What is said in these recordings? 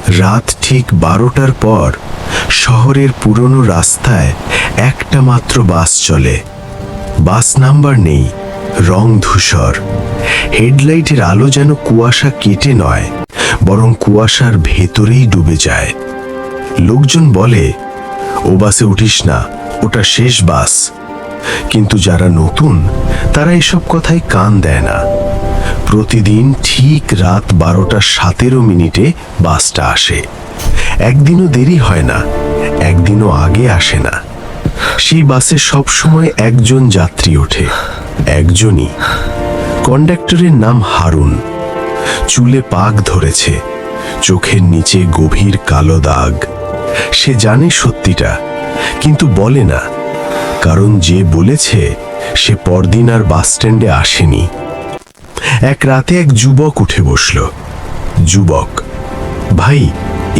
রাত ঠিক 12টার পর শহরের পুরনো রাস্তায় একটা মাত্র বাস চলে। বাস নাম্বার নেই, রং ধূসর। হেডলাইটের আলো যেন কুয়াশা কেটে নয়, বরং কুয়াশার ভেতরেই ডুবে যায়। লোকজন বলে, ও বাসে উঠিস না, ওটা শেষ বাস। কিন্তু যারা নতুন তারা এসব কথায় কান দেয় না। প্রতিদিন ঠিক রাত 12:17 বাসটা আসে। একদিনও দেরি হয় না, একদিনও আগে আসে না। সেই বাসে সবসময় একজন যাত্রী ওঠে, একজনই। কন্ডাক্টরের নাম হারুন। চুলে পাক ধরেছে, চোখের নিচে গভীর কালো দাগ। সে জানে সত্যিটা, কিন্তু বলে না, কারণ যে বলেছে সে পরদিন আর বাস স্ট্যান্ডে আসেনি। এক রাতে এক যুবক উঠে বসল। যুবক, ভাই,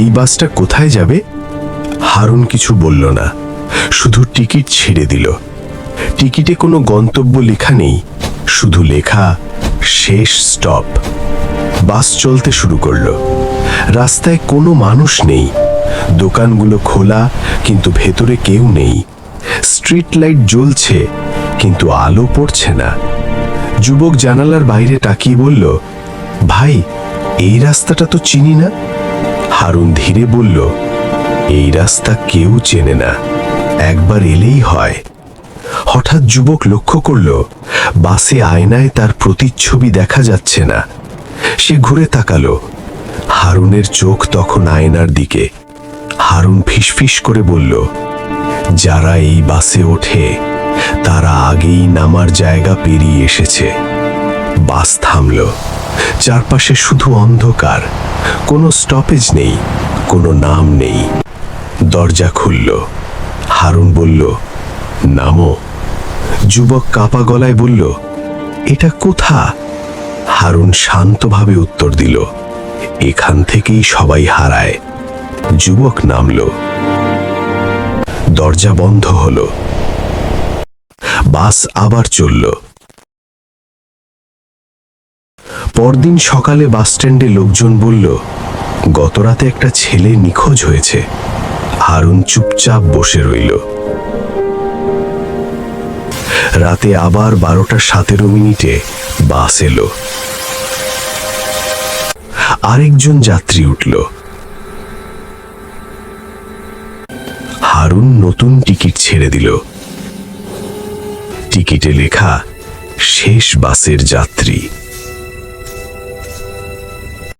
এই বাসটা কোথায় যাবে? হারুন কিছু বলল না, শুধু টিকিট ছেড়ে দিল। টিকিটে কোনো গন্তব্য লেখা নেই, শুধু লেখা শেষ স্টপ। বাস চলতে শুরু করলো। রাস্তায় কোনো মানুষ নেই, দোকানগুলো খোলা, কিন্তু ভেতরে কেউ নেই। স্ট্রিট লাইট জ্বলছে, কিন্তু আলো পড়ছে না। যুবক জানালার বাইরে তাকিয়ে বলল, ভাই, এই রাস্তাটা তো চিনি না। হারুন ধীরে বলল, এই রাস্তা কেউ চেনে না, একবার এলেই হয়। হঠাৎ যুবক লক্ষ্য করল, বাসে আয়নায় তার প্রতিচ্ছবি দেখা যাচ্ছে না। সে ঘুরে তাকালো। হারুনের চোখ তখন আয়নার দিকে। হারুন ফিসফিস করে বলল, যারা এই বাসে ওঠে তারা আগেই নামার জায়গা পেরিয়ে এসেছে। বাস থামল। চারপাশে শুধু অন্ধকার, কোনো স্টপেজ নেই, কোনো নাম নেই। দরজা খুলল। হারুন বলল, নামো। যুবক কাঁপা গলায় বলল, এটা কোথা? হারুন শান্তভাবে উত্তর দিল, এখান থেকেই সবাই হারায়। যুবক নামল। দরজা বন্ধ হলো। বাস আবার চলল। পরদিন সকালে বাস স্ট্যান্ডে লোকজন বলল, গতরাতে একটা ছেলে নিখোঁজ হয়েছে। হারুন চুপচাপ বসে রইল। রাতে আবার 12:17 বাস এলো। আরেকজন যাত্রী উঠল। হারুন নতুন টিকিট ছেড়ে দিল। টিকিটে লেখা শেষ বাসের যাত্রী।